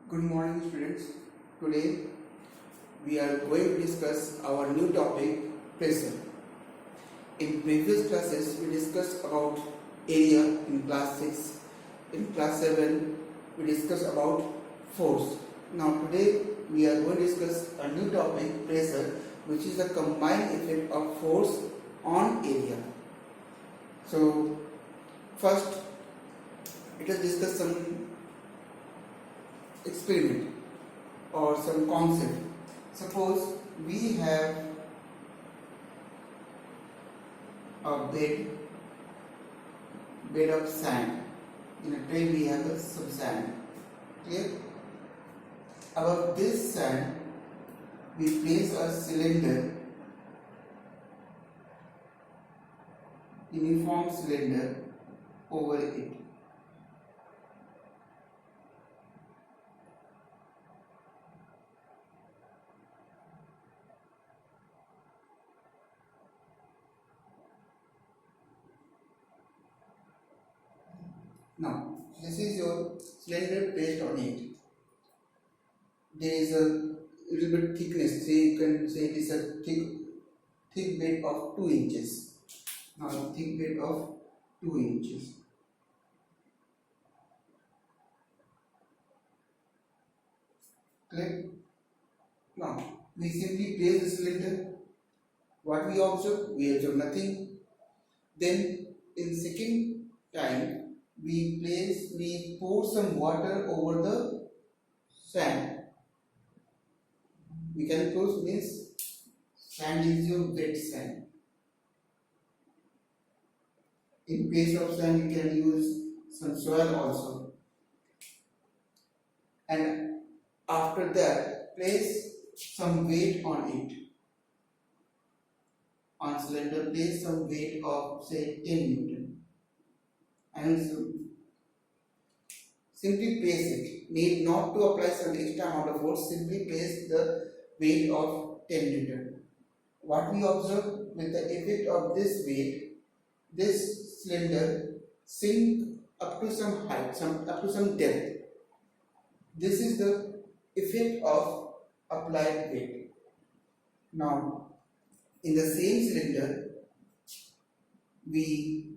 Good morning, students. Today we are going to discuss our new topic, pressure. In previous classes, we discussed about area in class 6. In class 7, we discussed about force. Now, today we are going to discuss a new topic, pressure, which is the combined effect of force on area. So, first, let us discuss some experiment or some concept. Suppose we have a bed of sand. In a tray we have some sand. Clear? Above this sand we place a cylinder, uniform cylinder over it. Now, this is your cylinder placed on it. There is a little bit thickness. Say you can say it is a thick bed of 2 inches. Now, thick bed of 2 inches. Clear? Now, we simply place the cylinder. What we observe? We observe nothing. Then, in second time, we pour some water over the sand. We can pour means sand is your wet sand. In place of sand, you can use some soil also. And after that, place some weight on it. On cylinder, place some weight of say 10 Newton. And simply place it. Need not to apply some extra amount of force. Simply place the weight of 10 Newton. What we observe with the effect of this weight, this cylinder sink up to some height, up to some depth. This is the effect of applied weight. Now, in the same cylinder, we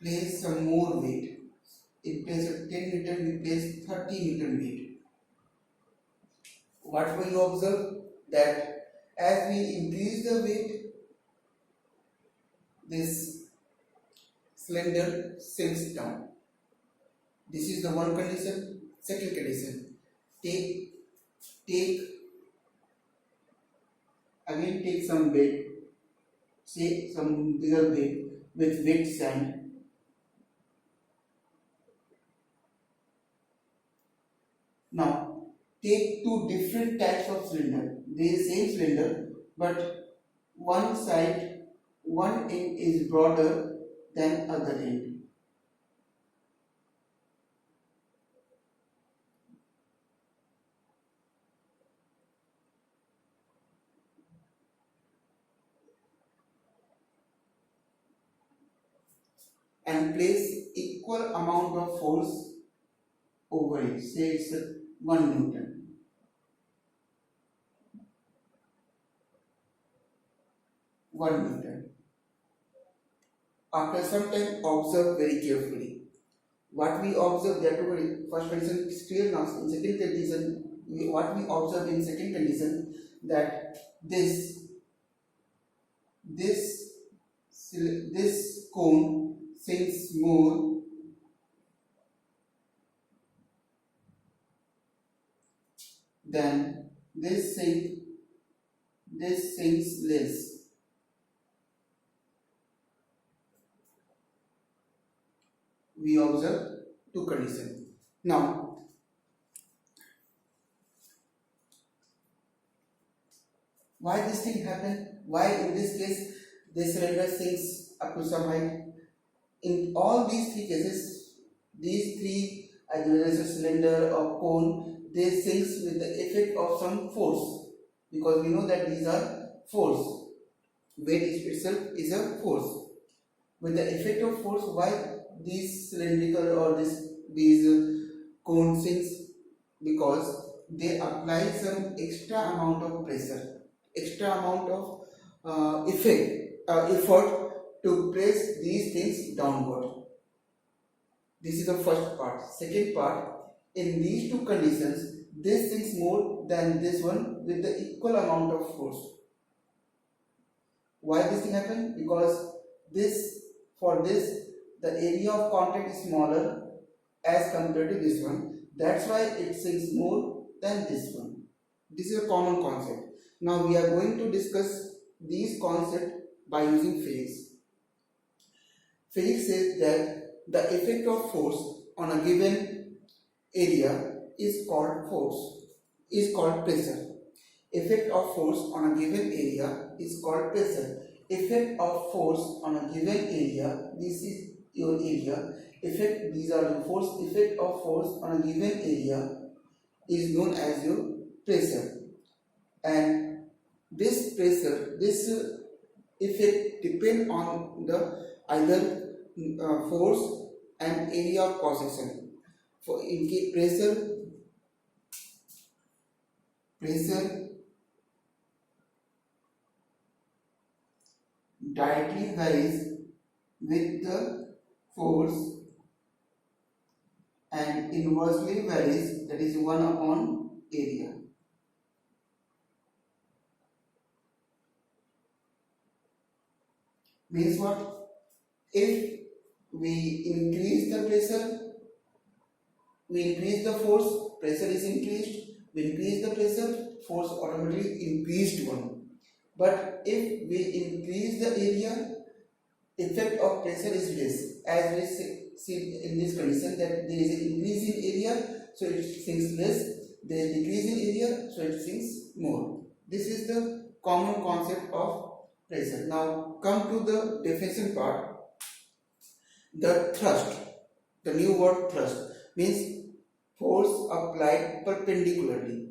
place some more weight. In place of 10 Newton, we place 30 Newton weight. What will you observe? That as we increase the weight, this cylinder sinks down. This is the one condition. Second condition, take some bed, say some bigger bed with wet sand. Now, take two different types of cylinder. They are same cylinder, but one end is broader than other end. And place equal amount of force over it. Say it's 1 Newton. After some time, observe very carefully. What we observe, that first condition is clear now. In second condition, what we observe in second condition, that this cone sinks more than this sinks less. We observe two conditions. Now, why this thing happened? Why in this case this cylinder sinks up to some height? In all these three cases, these three, as well as a cylinder or cone, they sinks with the effect of some force, because we know that these are force. Weight itself is a force. With the effect of force, why these cylindrical or these cone sinks because they apply some extra amount of pressure, extra amount of effort to press these things downward. This is the first part. Second part, in these two conditions, this sinks more than this one with the equal amount of force. Why this thing happen? Because for this the area of contact is smaller as compared to this one. That's why it sinks more than this one. This is a common concept. Now we are going to discuss these concepts by using physics. Physics says that the effect of force on a given area is called pressure. Effect of force on a given area is called pressure. Effect of force on a given area, this is your area. These are the force. Effect of force on a given area is known as your pressure. And this pressure, this effect depend on the either force and area of cross-section. For in case pressure directly varies with the force and inversely varies, that is 1 upon area. Means what? If we increase the pressure, we increase the force, pressure is increased. We increase the pressure, force automatically increased 1. But if we increase the area, effect of pressure is less. As we see in this condition that there is an increase in area, so it sinks less. There is decrease in area, so it sinks more. This is the common concept of pressure. Now come to the definition part. The thrust, the new word thrust, means force applied perpendicularly.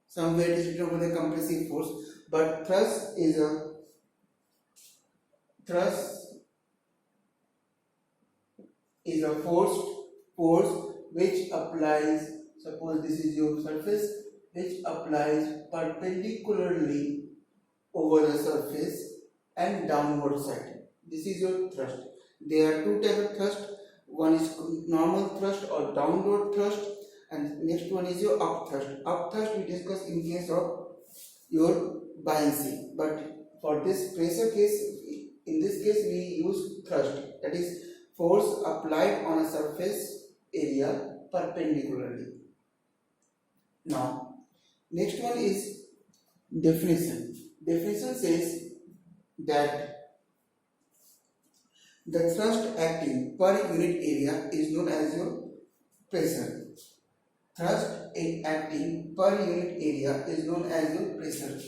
Somewhere it is written over the compressive force, but thrust is a force which applies, suppose this is your surface, which applies perpendicularly over the surface and downward side. This is your thrust. There are two types of thrust. One is normal thrust or downward thrust, and next one is your up thrust. Up thrust we discuss in case of your buoyancy, but for this pressure case, in this case we use thrust, that is force applied on a surface area perpendicularly. Now next one is definition. Definition says that the thrust acting per unit area is known as your pressure. Thrust acting per unit area is known as your pressure.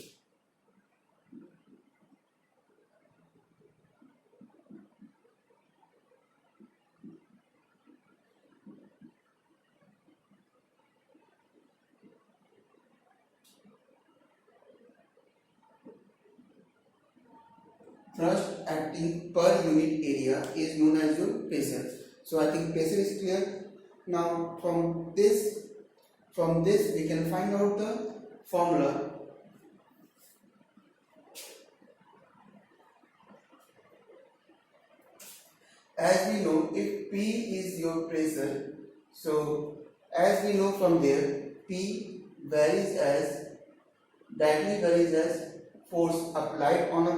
Thrust acting per unit area is known as your pressure. So I think pressure is clear. Now from this we can find out the formula. As we know, if P is your pressure, so as we know from there, P directly varies as force applied on a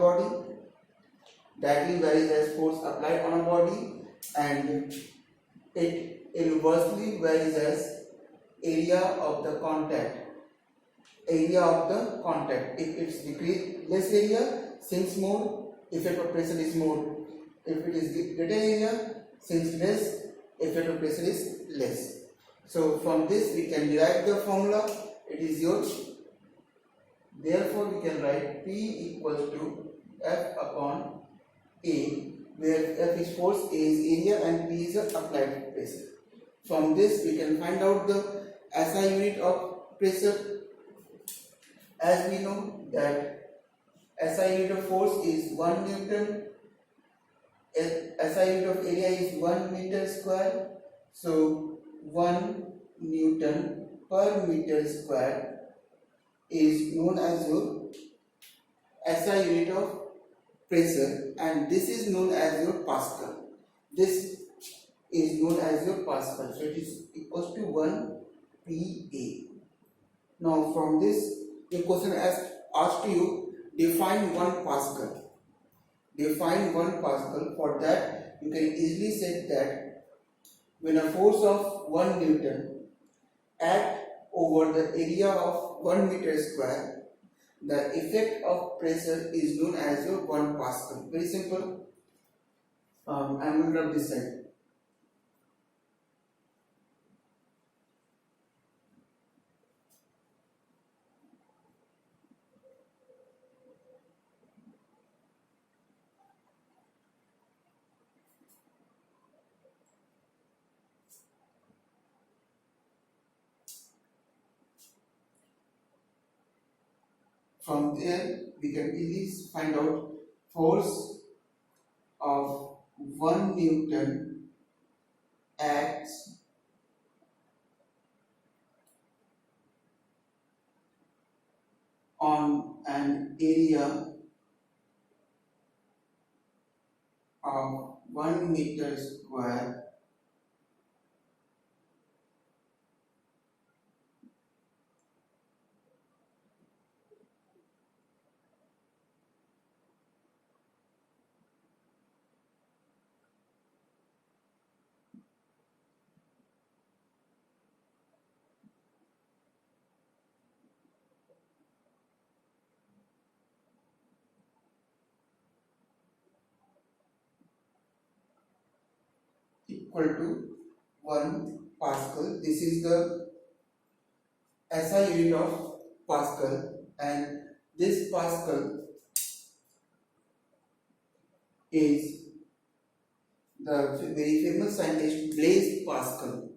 body, and it inversely varies as area of the contact. If it's less area, sinks more, effect of pressure is more. If it is greater area, sinks less, effect of pressure is less. So from this we can derive the formula. It is yours. Therefore we can write P equals to F upon A, where F is force, A is area, and P is the applied pressure. From this we can find out the SI unit of pressure. As we know that SI unit of force is 1 Newton, SI unit of area is 1 meter square. So 1 Newton per meter square is known as your SI unit of pressure, and this is known as your Pascal. This is known as your Pascal. So it is equals to 1 PA. Now from this, the question asked you define 1 Pascal. Define 1 Pascal. For that, you can easily say that when a force of 1 Newton act over the area of 1 meter square, the effect of pressure is known as your 1 Pascal. Very simple. I am going to rub this side. From there, we can easily find out force of 1 Newton acts on an area of 1 meter square equal to 1 Pascal. This is the SI unit of Pascal, and this Pascal is the very famous scientist Blaise Pascal.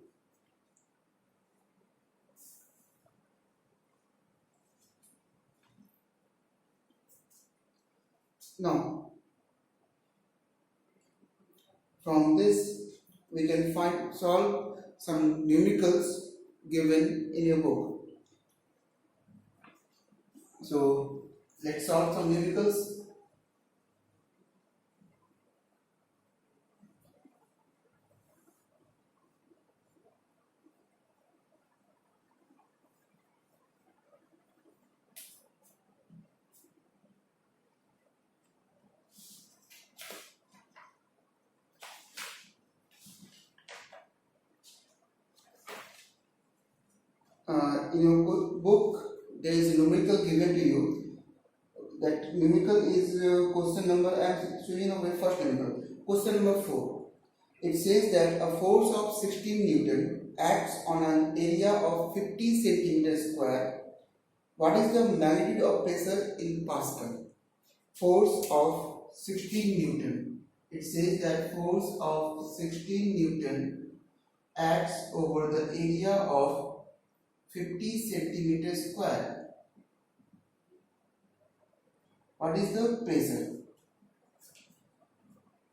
Now, from this we can solve some numericals given in your book. So let's solve some numericals. In your book, there is a numerical given to you. That numerical is question number, I am showing you my first numerical. Question number 4. It says that a force of 16 Newton acts on an area of 50 centimeters square. What is the magnitude of pressure in Pascal? Force of 16 Newton. It says that force of 16 Newton acts over the area of 50 centimeters square. What is the pressure?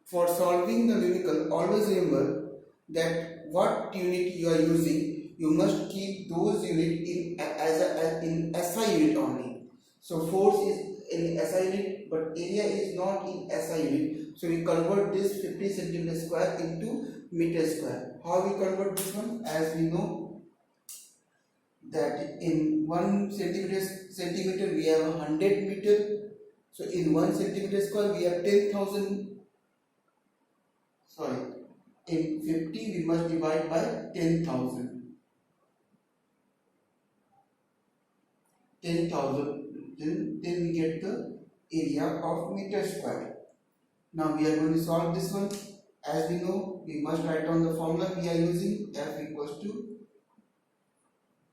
For solving the numerical, always remember that what unit you are using, you must keep those units in SI unit only. So force is in SI unit, but area is not in SI unit. So we convert this 50 centimeter square into meter square. How we convert this one? As we know that in 1 centimeter we have 100 meter. So in 1 centimeter square we have 10,000. Sorry, in 50 we must divide by 10,000. 10,000. Then we get the area of meter square. Now we are going to solve this one. As we know, we must write down the formula we are using. F equals to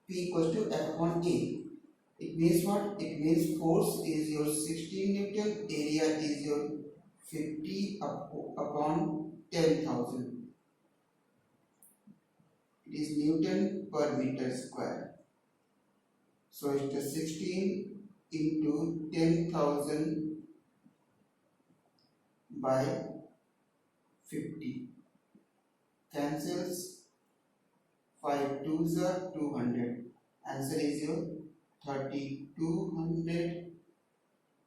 P equals to F upon A. It means what? It means force is your 16 Newton, area is your 50 upon 10,000. It is Newton per meter square. So it is 16 into 10,000 by 50. Cancels. 5 2s are 200. Answer is your 3200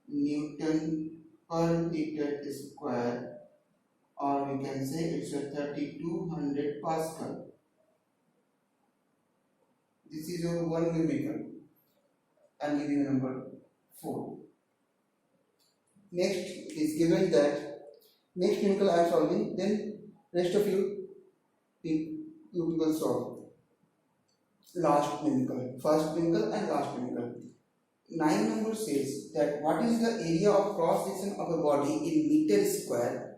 Newton per meter square, or we can say it's a 3200 Pascal. This is your one numerical. I'm giving number 4. Next is given that next numerical I am solving, then rest of you will solve. Last numerical, first numerical and last numerical. 9 number says that what is the area of cross section of a body in meter square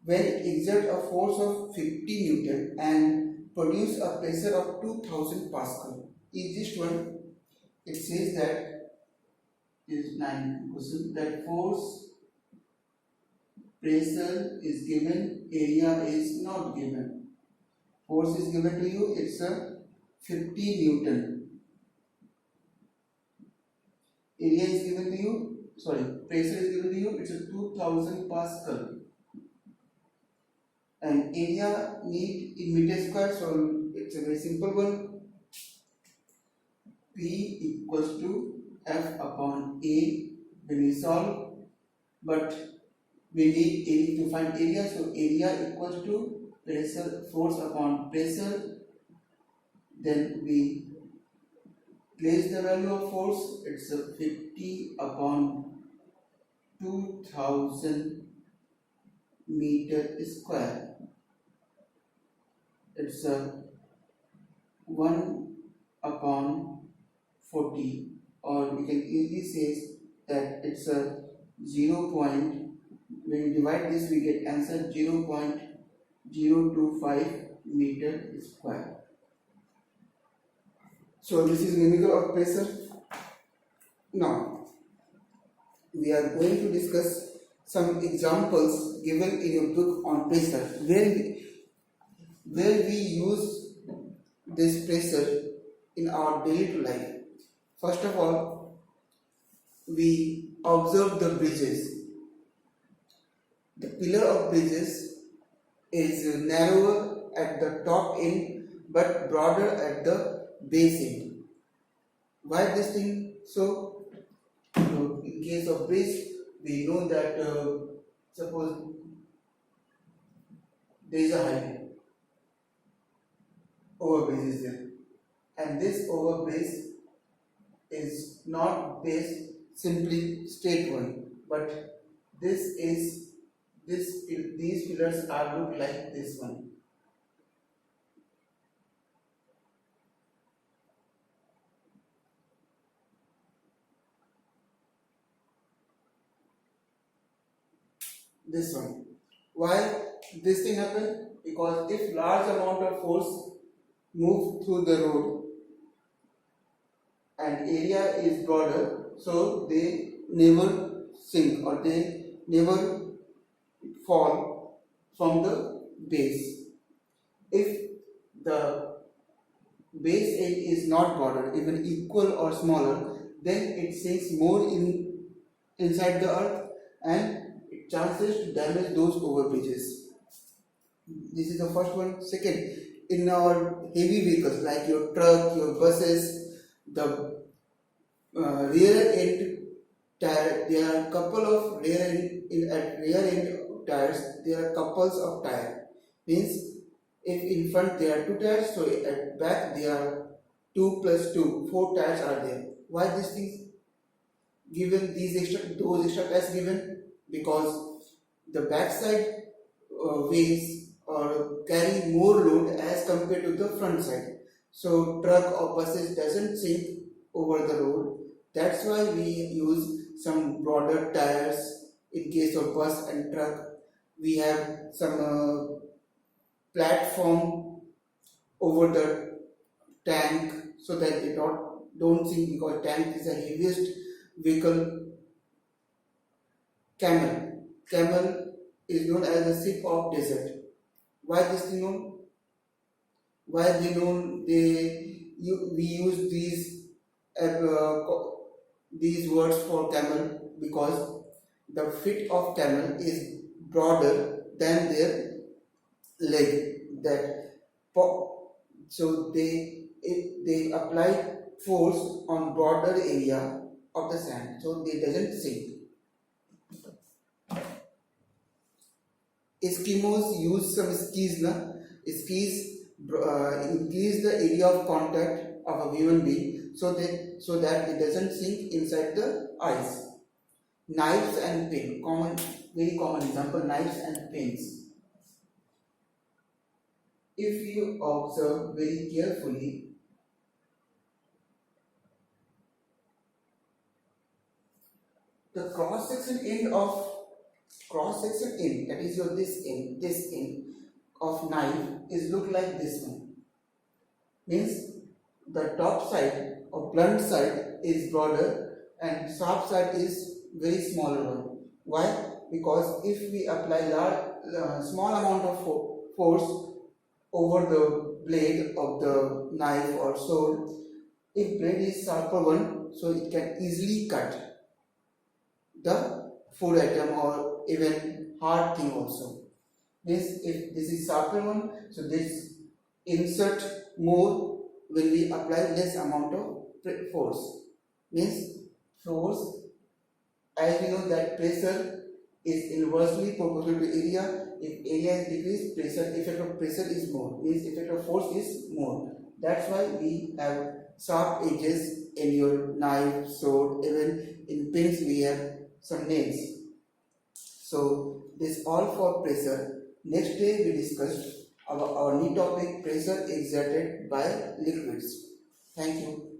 when it exerts a force of 50 Newton and produce a pressure of 2000 Pascal. Is this one? It says that is 9 question that force, pressure is given, area is not given. Force is given to you, it's a 50 Newton. Area is given to you, pressure is given to you, it's a 2000 Pascal. And area need in meter square, so it's a very simple one. P equals to F upon A when we solve, but we need area to find area, so area equals to pressure, force upon pressure. Then we place the value of force, it's a 50 upon 2000 meter square. It's a 1 upon 40, or we can easily say that it's a 0. When we divide this, we get answer 0.025 meter square. So this is numerical of pressure. Now we are going to discuss some examples given in your book on pressure, where we use this pressure in our daily life. First of all, we observe the bridges. The pillar of bridges is narrower at the top end but broader at the base end. Why this thing? So in case of bridge, we know that suppose there is a highway, overbridge is there, and this overbridge is not based simply straight one, but these pillars are look like this one. This one. Why this thing happen? Because if large amount of force move through the road and area is broader, so they never sink or they never fall from the base. If the base end is not broader, even equal or smaller, then it sinks more inside the earth and it chances to damage those overbridges. This is the first one. Second, in our heavy vehicles like your truck, your buses, the rear end tire, there are couple of rear end tires, there are couples of tire. Means if in front there are 2 tires, so at back there are 2 plus 2, 4 tires are there. Why this thing given, those extra tires given? Because the backside weighs or carry more load as compared to the front side. So truck or buses doesn't sink over the road. That's why we use some broader tires in case of bus and truck. We have some platform over the tank so that it don't sink, because tank is the heaviest vehicle. Camel is known as the ship of desert. Why this thing known? Why they known? We use these words for camel because the feet of camel is broader than their leg. So they apply force on broader area of the sand, so they doesn't sink. Eskimos use some skis, skis increase the area of contact of a human being, so that it doesn't sink inside the ice. Knives and pin, very common example, knives and pins. If you observe very carefully, the cross-section end, that is your this end of knife is look like this one. Means the top side or blunt side is broader and sharp side is very smaller one. Why? Because if we apply small amount of force over the blade of the knife or sword, if blade is sharper one, so it can easily cut the food item or even hard thing also. Means if this is sharper one, so this insert more when we apply less amount of force. Means force, as we know that pressure is inversely proportional to area. If area is decreased, effect of pressure is more. Means effect of force is more. That's why we have sharp edges in your knife, sword, even in pins we have some nails. So this all for pressure. Next day we discussed our new topic, pressure exerted by liquids. Thank you.